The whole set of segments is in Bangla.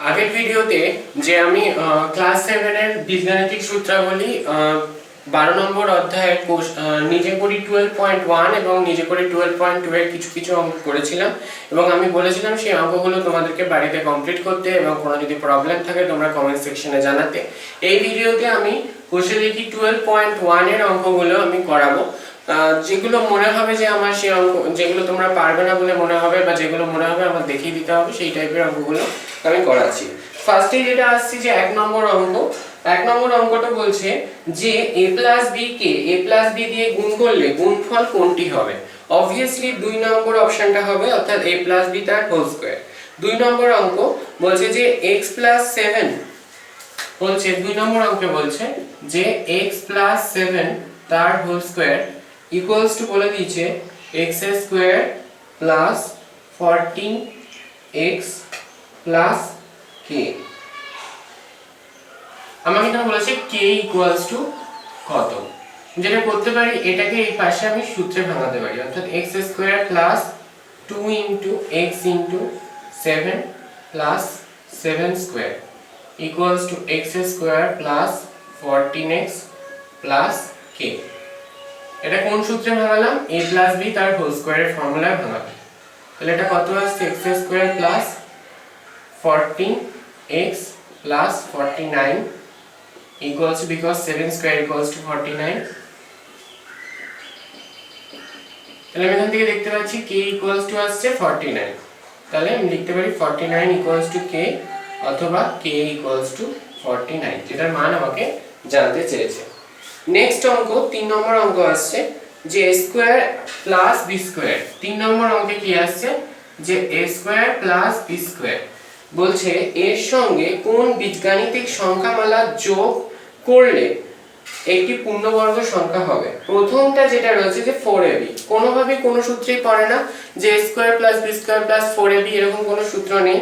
আগের ভিডিওতে যে আমি ক্লাস 7 এর বীজগাণিতিক সূত্রাবলী 12 নম্বর অধ্যায়ের নিজে করি 12.1 এবং নিজে করি 12.2 এর কিছু কিছু অঙ্ক করেছিলাম এবং আমি বলেছিলাম সেই অঙ্কগুলো তোমাদেরকে বাড়িতে কমপ্লিট করতে এবং কোনো যদি প্রবলেম থাকে তোমরা কমেন্ট সেকশনে জানাতে। এই ভিডিওতে আমি কোষে লিখি 12.1 এর অঙ্কগুলো আমি করাবো। যেগুলো মনে হবে যে আমার সেই অঙ্ক, যেগুলো তোমরা পারবে না বলে মনে হবে বা যেগুলো মনে হবে আমার দেখিয়ে দিতে হবে, সেই টাইপের অঙ্কগুলো আমি করাচ্ছি। ফার্স্টে যেটা আসছে যে 1 নম্বর অঙ্ক। 1 নম্বর অঙ্কটা বলছে যে a plus b K a plus b দিয়ে গুণ করলে গুণফল কোনটি হবে। অবভিয়াসলি 2 নম্বর অপশনটা হবে, অর্থাৎ a প্লাস b তার হোল স্কয়ার। 2 নম্বর অঙ্ক বলছে যে x প্লাস 7 বলছে 2 নম্বর অঙ্কে বলছে যে x প্লাস 7 তার হোল স্কয়ার ইকুয়ালস টু বলে দিয়েছে x square plus 14x plus k। আমাকে এখানে বলেছে k ইকুয়ালস টু কত। যেটা করতে পারি, এটাকে এই পাশে আমি সূত্রে ভাঙাতে পারি, অর্থাৎ x square plus 2 into x into 7 plus 7 square equals to x square plus 14x plus k। এটা কোন সূত্রে ভাঙালাম? a প্লাস b তার হোল স্কয়ারের ফর্মুলায় ভাঙালাম। তাহলে এটা কত আসছে? x square plus 14x plus 49 equals to, because 7 square equals to 49, তাহলে আমি এখান থেকে দেখতে পাচ্ছি k equals to আসছে 49। তাহলে আমি লিখতে পারি 49 equals to k অথবা k equals to 49, যেটার মান আমাকে জানতে চেয়েছে। নেক্সট অঙ্ক 3 নম্বর অঙ্ক আসছে যে a square plus b square. 3 নম্বর অঙ্কে কি আসছে যে a square plus b square বলছে এর সঙ্গে কোন বীজগাণিতিক সংখ্যামালা যোগ করলে একটি পূর্ণবর্গ সংখ্যা হবে। প্রথমটা যেটা রয়েছে যে 4ab, কোনোভাবে কোনো সূত্রেই পড়ে না যে a square plus b square plus 4ab, এরকম কোনো সূত্র নেই।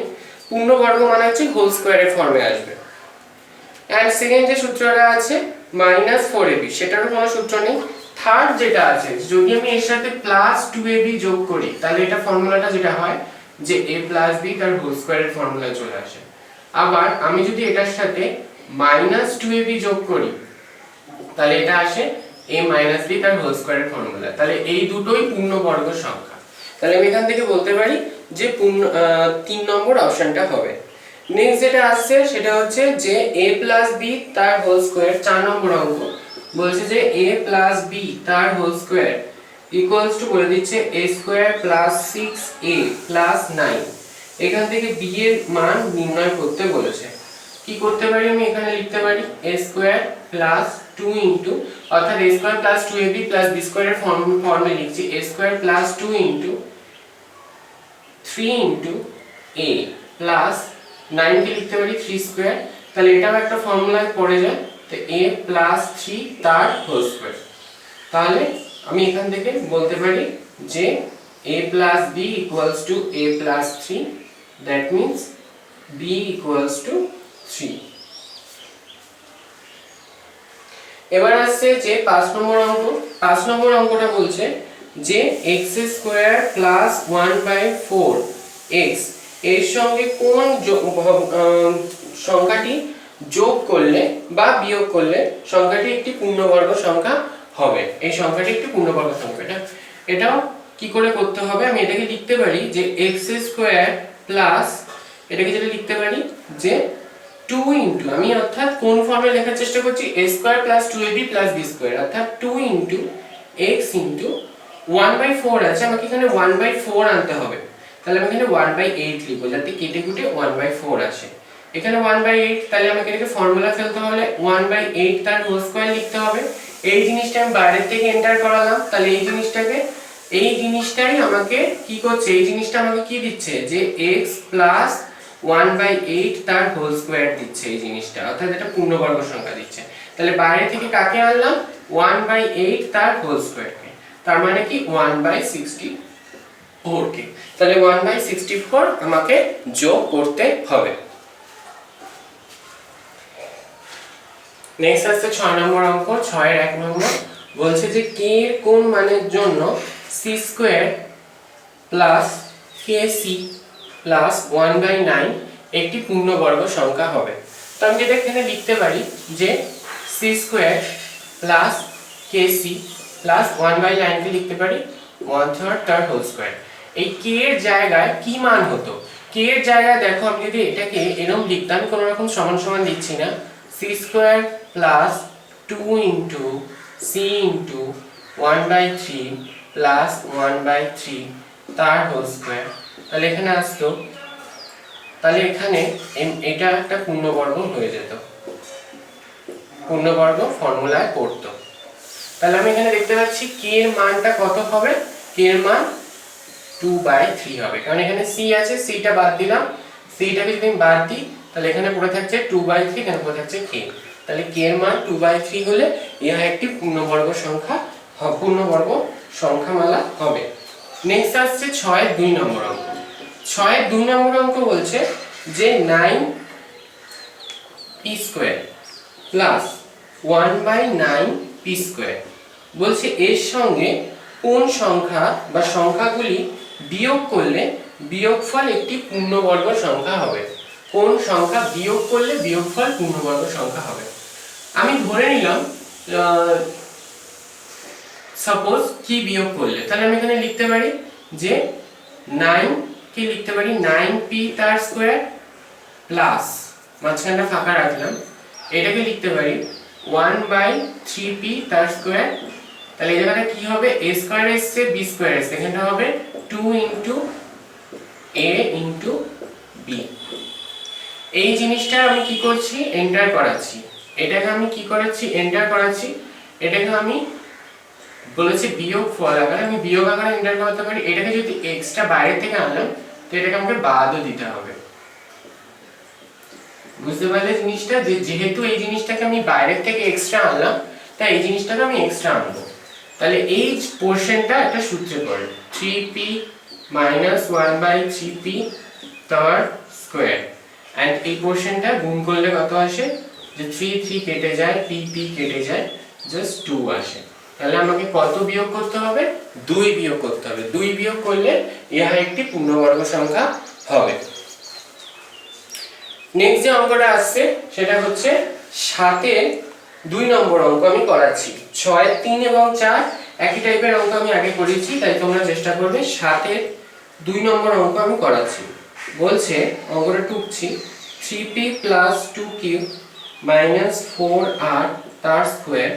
পূর্ণবর্গ মানে হচ্ছে হোল স্কয়ারের ফর্মে আসবে। এন্ড সেকেন্ড যে সূত্রটা আছে -4ab, সেটারও কোনো সূত্র নেই। থার্ড যেটা আছে, যদি আমি এর সাথে প্লাস 2ab যোগ করি তাহলে এটা ফর্মুলাটা যেটা হয় যে a প্লাস b তার হোল স্কয়ারের ফর্মুলা চলে আসে। আবার আমি যদি এটার সাথে -2ab যোগ করি তাহলে এটা আসে a মাইনাস b তার হোল স্কয়ারের ফর্মুলা। তাহলে এই দুটোই পূর্ণবর্গ সংখ্যা। তাহলে আমি এখান থেকে বলতে পারি যে 3 নম্বর অপশনটা হবে। নেক্সট যেটা আসছে সেটা হচ্ছে যে a প্লাস b তার হোল স্কয়ার। 4 নম্বর অঙ্ক বলছে যে a প্লাস b তার হোল স্কয়ার ইকুয়ালস টু বলে দিচ্ছে a square plus 6a plus 9। এখান থেকে b এর মান নির্ণয় করতে বলেছে। কি করতে পারি আমি? এখানে লিখতে পারি a স্কয়ার প্লাস 2 ইনটু, অর্থাৎ a square plus 2ab plus b স্কয়ারের ফর্মে লিখছি a square plus 2 into 3 into a plus 9 কে লিখতে পারি 3 স্কয়ার। তাহলে এটাও একটা ফর্মুলায় পড়ে যায়, তো a প্লাস 3 তার হোল স্কয়ার। তাহলে আমি এখান থেকে বলতে পারি যে a plus b equals to a plus 3, that means b equals to 3। এবার আসছে যে 5 নম্বর অঙ্ক। 5 নম্বর অঙ্কটা বলছে যে x স্কয়ার প্লাস 1/4x এর সঙ্গে কোন সংখ্যাটি যোগ করলে বা বিয়োগ করলে সংখ্যাটি একটি পূর্ণবর্গ সংখ্যা হবে। এই সংখ্যাটি একটি পূর্ণবর্গ সংখ্যা। এটাও কি করে করতে হবে? আমি এটাকে লিখতে পারি যে x স্কয়ার প্লাস, এটাকে যেটা লিখতে পারি যে 2 ইনটু, আমি অর্থাৎ কোন ফর্মে লেখার চেষ্টা করছি, a square plus 2ab plus b square, অর্থাৎ 2 ইনটু x ইনটু 1/4 আছে, আমাকে এখানে 1/4 আনতে হবে। তাহলে আমি এখানে 1/8 লিখব যাতে কেটে কুটে 1/4 আসে। এখানে 1/8, তাহলে আমাকে এটাকে ফর্মুলা ফেলতে হলে 1/8 তার হোল স্কয়ার লিখতে হবে। এই জিনিসটা আমি বাইরে থেকে এন্টার করালাম, তাহলে এই জিনিসটাই আমাকে কি করছে, এই জিনিসটা আমাকে কি দিচ্ছে যে x প্লাস 1/8 তার হোল স্কয়ার দিচ্ছে এই জিনিসটা, অর্থাৎ এটা পূর্ণবর্গ সংখ্যা দিচ্ছে। তাহলে বাইরে থেকে কাকে আনলাম? 1/8 তার হোল স্কয়ারকে, তার মানে কি 1/64 কে। তাহলে 1/64 আমাকে যোগ করতে হবে। নেক্সট আসছে 6 নম্বর অঙ্ক। 6 এর 1 নম্বর বলছে যে k এর কোন মানের জন্য c square plus kc plus 1/9 একটি পূর্ণবর্গ সংখ্যা হবে। তো আমি যেটা এখানে লিখতে পারি যে C square plus K C plus 1/9 কে লিখতে পারি 1/3 তার হোল স্কোয়ার। এই কে এর জায়গায় কি মান হতো? কে এর জায়গায় দেখো আমি যদি এটাকে এরকম লিখতাম, কোনো রকম সমান সমান দিচ্ছি না, c square plus 2 into c into 1/3 plus 1/3 তার হোল স্কোয়ার, তাহলে এখানে আসতো, তাহলে এখানে এটা একটা পূর্ণবর্গ হয়ে যেত, পূর্ণবর্গ ফর্মুলায় পড়তো। তাহলে আমি এখানে দেখতে পাচ্ছি কে এর মানটা কত হবে? কে এর মান 2/3 হবে, কারণ এখানে সি আছে, সিটা বাদ দিলাম, সিটাকে যদি আমি বাদ দিই তাহলে এখানে পড়ে থাকছে 2/3, এখানে পড়ে থাকছে কে, তাহলে কে এর মান 2/3 হলে ইহা একটি পূর্ণবর্গ সংখ্যা, পূর্ণবর্গ সংখ্যামালা হবে। নেক্সট আসছে 6 এর 2 নম্বর অঙ্ক। 6 এর 2 নম্বর অঙ্ক বলছে যে 9p² প্লাস 1/9p², বলছে এর সঙ্গে কোন সংখ্যা বা সংখ্যাগুলি বিয়োগ করলে বিয়োগফল একটি পূর্ণবর্গ সংখ্যা হবে। কোন সংখ্যা বিয়োগ করলে বিয়োগফল পূর্ণবর্গ সংখ্যা হবে। আমি ধরে নিলাম সাপোজ কি বিয়োগ করলে, তাহলে আমি এখানে লিখতে পারি যে 9 কে লিখতে পারি 9p তার স্কয়ার প্লাস, মাঝখানটা ফাঁকা রাখলাম, এটাকে লিখতে পারি 1/3p তার স্কয়ার, তাহলে এই জায়গাটা কি হবে, a স্কয়ার এসছে b স্কয়ার এসছে, এখানটা হবে 2 ইনটু a ইনটু b। এই জিনিসটা আমি কি করছি, এন্টার করাচ্ছি, এটাকে আমি কি করাচ্ছি, এন্টার করাচ্ছি, এটাকে আমি বলেছি বিয়োগ ফল আকারে, আমি বিয়োগ আকারে এন্টার করতে পারি। এটাকে যদি এক্সট্রা বাইরে থেকে আনলাম তো এটাকে আমাকে বাদও দিতে হবে। বুঝতে পারলে জিনিসটা, যে যেহেতু এই জিনিসটাকে আমি বাইরে থেকে এক্সট্রা আনলাম তাই এই জিনিসটাকে আমি এক্সট্রা আনবো। তাহলে এই পোরশনটা একটা সূত্রে পড়ে 3p minus 1/3p তার স্কয়ার, এন্ড এই পোরশনটা গুণ করলে কত আসে, যে 3 3 কেটে যায়, p p কেটে যায়, জাস্ট 2 আসে। তাহলে আমাকে কত বিয়োগ করতে হবে, 2 বিয়োগ করতে হবে। 2 বিয়োগ করলে ইহা একটি পূর্ণবর্গ সংখ্যা হবে। নেক্সট যে অঙ্কটা আসছে সেটা হচ্ছে 7 এর 2 নম্বর অঙ্ক আমি করাচ্ছি। 6 এর 3 এবং 4 একই টাইপের অঙ্ক আমি আগে করেছি, তাই তোমরা চেষ্টা করবে। 7 এর 2 নম্বর অঙ্ক আমি করাচ্ছি। বলছে অঙ্কটা টুকছি, 3p plus 2q minus 4r তার স্কয়ার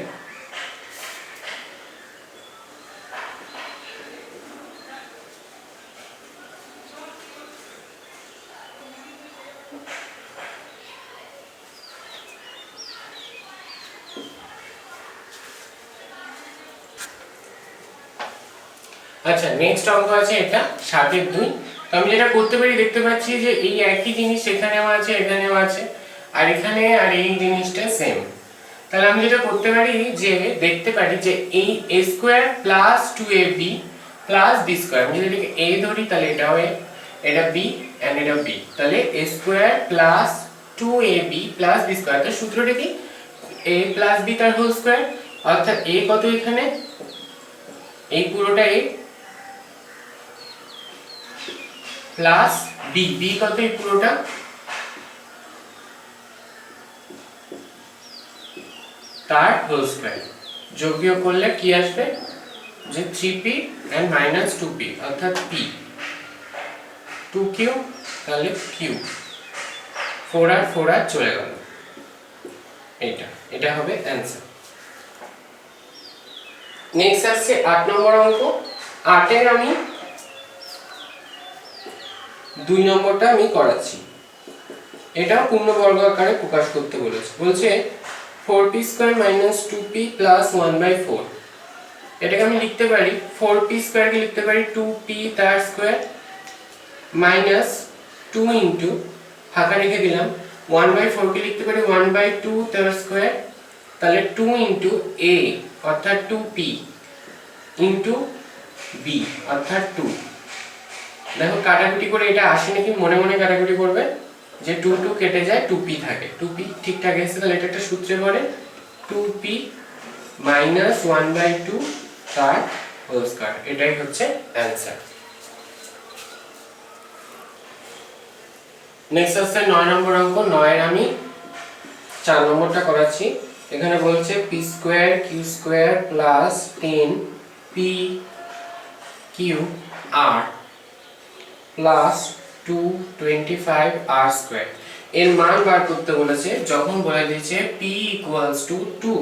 আচ্ছা, নেক্সট অঙ্ক আছে এটা 7 এর 2। তো আমি যেটা করতে পারি, দেখতে পাচ্ছি যে এই একই জিনিস এখানেও আছে, এখানেও আছে, আর এখানে আর এই জিনিসটা সেম। তাহলে আমি যেটা করতে পারি যে দেখতে পারি যে এই a square plus 2ab plus b square, আমি যদি এটাকে a ধরি তাহলে এটাও a, এটা b এন্ড এটা b, তাহলে a square plus 2ab plus b square. তো সূত্রটা কি, a প্লাস b তার হোল স্কয়ার, অর্থাৎ a কত এখানে, এই পুরোটা a প্লাস b, b কত এই পুরোটা, তার হোল স্কয়ার। যোগ বিয়োগ করলে কি আসবে, যে 3p and minus 2p অর্থাৎ p, 2q তাহলে q, 4r 4r চলে গেল, এটা হবে অ্যানসার। নেক্সট আসছে 8 নম্বর অঙ্ক। 8 এর আমি 2 নম্বরটা আমি করাচ্ছি, এটাও পূর্ণবর্গ আকারে প্রকাশ করতে বলেছে। বলছে 4p² minus 2p plus 1/4, এটাকে আমি লিখতে পারি 4p² কে লিখতে পারি 2p তার স্কয়ার মাইনাস 2 ইনটু ফাঁকা রেখে দিলাম 1/4 কে লিখতে পারি 1/2 তার স্কয়ার, তাহলে 2 ইনটু a অর্থাৎ 2p ইনটু b অর্থাৎ 2। দেখো কাটাকুটি করে এটা আসে নাকি, মনে মনে কাটাকুটি করবে, যে 2 2 কেটে যায়, 2p থাকে, 2p ঠিকঠাক এসে, তাহলে এটা একটা সূত্রে পড়ে 2p minus 1/2 তার হোল স্কয়ার, এটাই হচ্ছে অ্যানসার। নেক্সট আসছে 9 নম্বর অঙ্ক। 9 এর আমি 4 নম্বরটা করাচ্ছি। এখানে বলছে p square q square plus 10 p q r plus 225 r square এর মান বার করতে বলেছে। যখন বলে দিয়েছে p equals to 2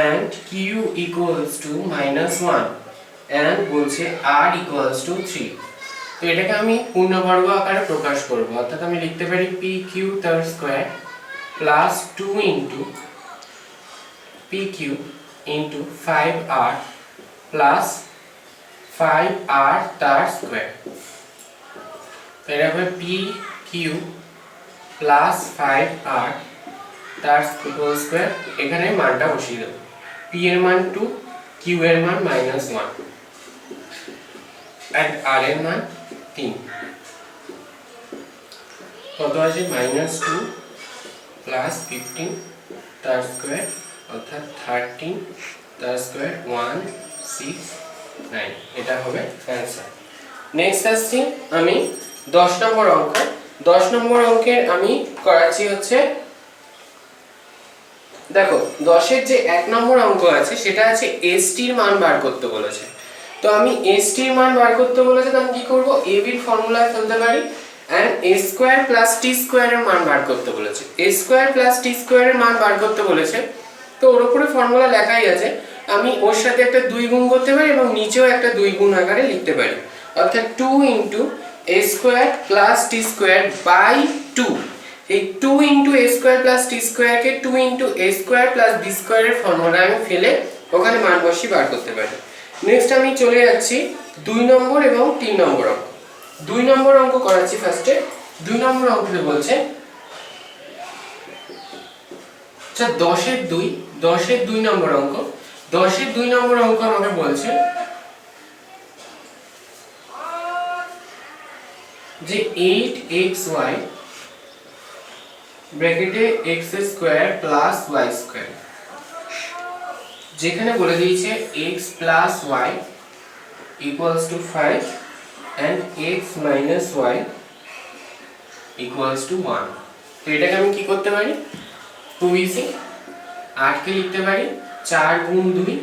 and q equals to -1 and বলছে r equals to 3। তো এটাকে আমি পূর্ণবর্গ আকারে প্রকাশ করব, অর্থাৎ আমি লিখতে পারি pq তার square plus 2 into pq into 5r plus 5r তার স্কয়ার। তো এটা হবে pq প্লাস 5r তার হোল স্কয়ার। এখানে মানটা বসিয়ে দেব, p এর মান 2, q এর মান -1 and r এর মান 3। কত আছে? -2 প্লাস 15 তার স্কয়ার অর্থাৎ 13 তার স্কয়ার 169। এটা হবে অ্যানসার। নেক্সট আসছি আমি 10 নম্বর অঙ্ক। 10 নম্বর অঙ্কের আমি করাচ্ছি হচ্ছে, দেখো 10 এর যে 1 নম্বর অঙ্ক আছে সেটা আছে st এর মান বার করতে বলেছে। তো আমি st এর মান বার করতে বলেছে, তো আমি কি করব? ab এর ফর্মুলায় ফেলতে পারি and a square plus t square এর মান বার করতে বলেছে। a square plus t square এর মান বার করতে বলেছে, তো ওর উপরে ফর্মুলা লেখাই আছে। আমি ওর সাথে একটা 2 গুণ করতে পারি এবং নিচেও একটা 2 গুণ আকারে লিখতে পারি, অর্থাৎ 2 into a square plus t square by 2। এই 2 into a square plus t square কে 2 into a square plus b square এর ফর্মুলা আমি ফেলে ওখানে মান বসিয়ে বার করতে পারি। নেক্সট আমি চলে যাচ্ছি 2 নম্বর এবং 3 নম্বর অঙ্ক। 2 নম্বর অঙ্ক করাচ্ছি ফার্স্টে। 2 নম্বর অঙ্কে বলছে, আচ্ছা 10 এর 2 নম্বর অঙ্ক। 10 এর 2 নম্বর অঙ্ক আমাকে বলছে যে 8xy ব্র্যাকেটে x square plus y square, যেখানে বলে দিয়েছে x plus y equals to 5 and x minus y equals to 1। তো এটাকে আমি কি করতে পারি? খুব ইজি, 8 কে লিখতে পারি 4 গুণ 2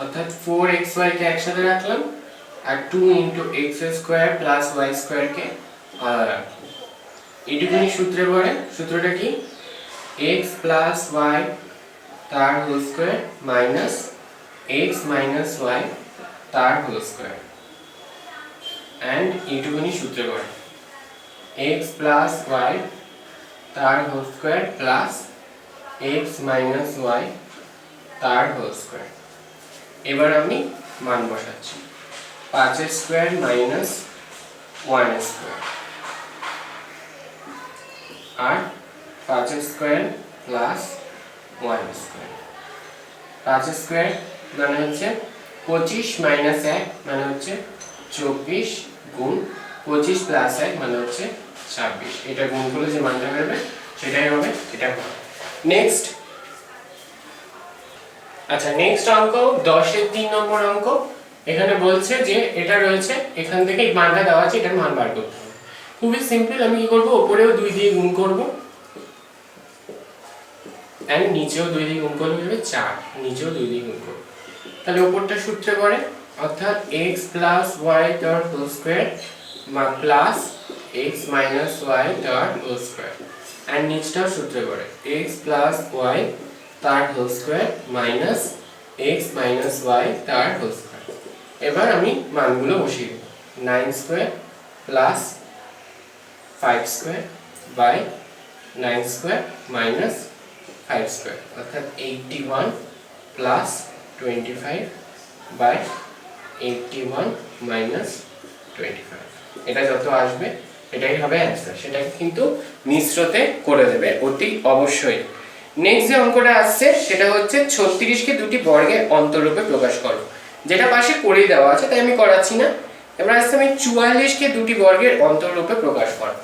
অর্থাৎ 4xy কে একসাথে রাখলাম আর 2 into x square plus y square কে আলাদা রাখলাম। এটুকুনি সূত্রে পড়ে। সূত্রটা কি? x প্লাস y তার whole square minus x minus y তার হোল স্কয়ার এন্ড এটুকুনি সূত্রে পড়ে x প্লাস y তার whole square plus x minus y তার হোল স্কয়ার। এবার আমি মান বসাচ্ছি, 5 এর স্কয়ার মাইনাস 1 এর স্কয়ার আর 5 এর স্কয়ার প্লাস 1 এর স্কয়ার। 5 এর স্কয়ার মানে হচ্ছে 25 মাইনাস 1 মানে হচ্ছে 24 গুণ 25 প্লাস 1 মানে হচ্ছে 26। এটা গুণ করলে যে মানটা বেরোবে সেটাই হবে এটা। নেক্সট, আচ্ছা নেক্সট অঙ্ক 10 এর 3 নম্বর অঙ্ক। এখানে বলছে যে এটা রয়েছে, এখান থেকে এই মানটা দেওয়া আছে, এটার মান বার করতে হবে। খুবই সিম্পল, আমি কি করব? উপরেও 2 দিয়ে গুণ করব এন্ড নিচেও 2 দিয়ে গুণ করলে হবে 4, নিচেও 2 দিয়ে গুণ করব। তাহলে উপরটা সূত্রে পড়ে অর্থাৎ x প্লাস y তার whole square plus x minus y তার হোল স্কয়ার এন্ড নিচটাও সূত্রে পড়ে x প্লাস y তার whole square minus x minus y তার হোল স্কয়ার। এবার আমি মানগুলো বসিয়ে দেব, 9 square plus 5 square by 9 square minus 5 square অর্থাৎ 81 প্লাস 25 বাই 81 মাইনাস 25। এটা যত আসবে এটাই হবে অ্যান্সার। সেটাকে কিন্তু মিশ্রতে করে দেবে অতি অবশ্যই। নেক্সট যে অঙ্কটা আসছে সেটা হচ্ছে 36 কে দুটি বর্গের অন্তররূপে প্রকাশ করো, যেটা পাশে করেই দেওয়া আছে তাই আমি করাচ্ছি না। এবার আসছে আমি 44 কে দুটি বর্গের অন্তররূপে প্রকাশ করো।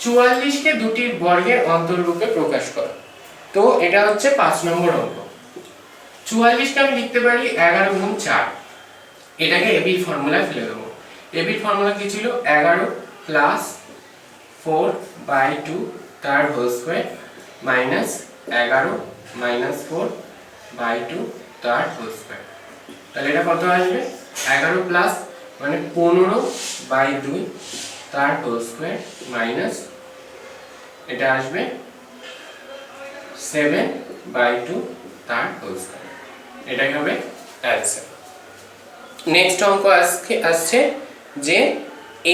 44 কে দুটি বর্গের অন্তররূপে প্রকাশ করো, তো এটা হচ্ছে 5 নম্বর অঙ্ক। 44 কে আমি লিখতে পারি 11 গুণ 4 এটাকে এবির ফর্মুলায় ফেলে দেবো। এবির ফর্মুলা কি ছিল? 11 প্লাস 4/2 তার হোল স্কোয়ার মাইনাস 11 মাইনাস 4/2 তার হোল স্কোয়ার। তাহলে এটা কত আসবে? 11 প্লাস মানে 15/2 তার হোল স্কোয়ার মাইনাস এটা আসবে 7/2 তার হোল স্কোয়ার। এটাই হবে অ্যান্সার। নেক্সট অঙ্ক আসছে যে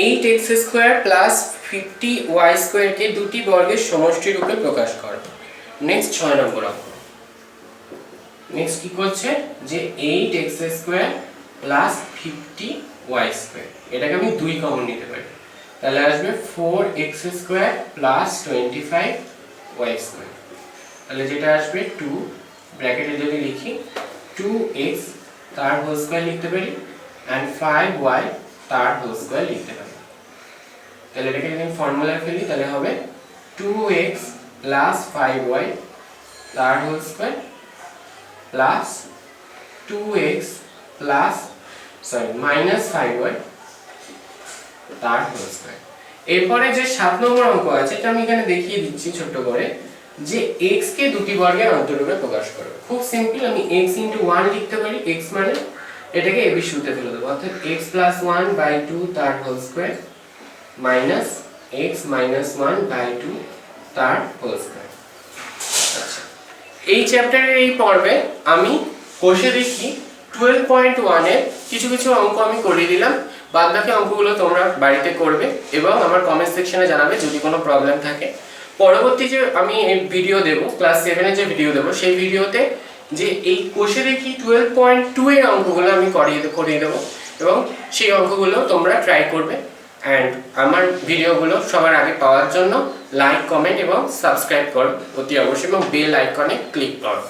8x² প্লাস 50y² কে দুটি বর্গের সমষ্টি রূপে প্রকাশ করো। নেক্সট 6 নম্বর অঙ্ক। নেক্সট কি করছে যে 8x² প্লাস 50y², এটাকে আমি 2 কমন নিতে পারি, তাহলে আসবে 4x² প্লাস 25y²। তাহলে যেটা আসবে 2 ব্র্যাকেটে যদি লিখি 2x তার হোল স্কয়ার লিখতে পারি এন্ড 5y তার হোল স্কয়ার লিখতে পারি। তাহলে এটাকে যদি ফর্মুলায় ফেলি তাহলে হবে 2x প্লাস 5y তার whole square plus 2x plus minus 5y তার হোল স্কয়ার। এরপরে যে 7 নম্বর অঙ্ক আছে এটা আমি এখানে দেখিয়ে দিচ্ছি ছোট করে, যে x কে দুটি বর্গের অন্তরূপে প্রকাশ করো। খুব সিম্পল, আমি x * 1 লিখতে পারি, x মানে এটাকে a b সূত্রে ফেলে দেব, অর্থাৎ x + 1/2 তার হোল স্কয়ার মাইনাস x - 1/2 তার হোল স্কয়ার। আচ্ছা, এই চ্যাপ্টারের এই পর্বে আমি কোষে দেখি 12.1 এর কিছু কিছু অঙ্ক আমি করে দিলাম, বাদবাকি অঙ্কগুলো তোমরা বাড়িতে করবে এবং আমার কমেন্ট সেকশনে জানাবে যদি কোনো প্রবলেম থাকে। পরবর্তী যে আমি এই ভিডিও দেব, ক্লাস 7 এর যে ভিডিও দেব, সেই ভিডিওতে যে এই কোষে দেখি 12.2 এর অঙ্কগুলো আমি করিয়ে দেব এবং সেই অঙ্কগুলো তোমরা ট্রাই করবে। অ্যান্ড আমার ভিডিওগুলো সবার আগে পাওয়ার জন্য লাইক, কমেন্ট এবং সাবস্ক্রাইব করো অতি অবশ্যই এবং বেল আইকনে ক্লিক করো।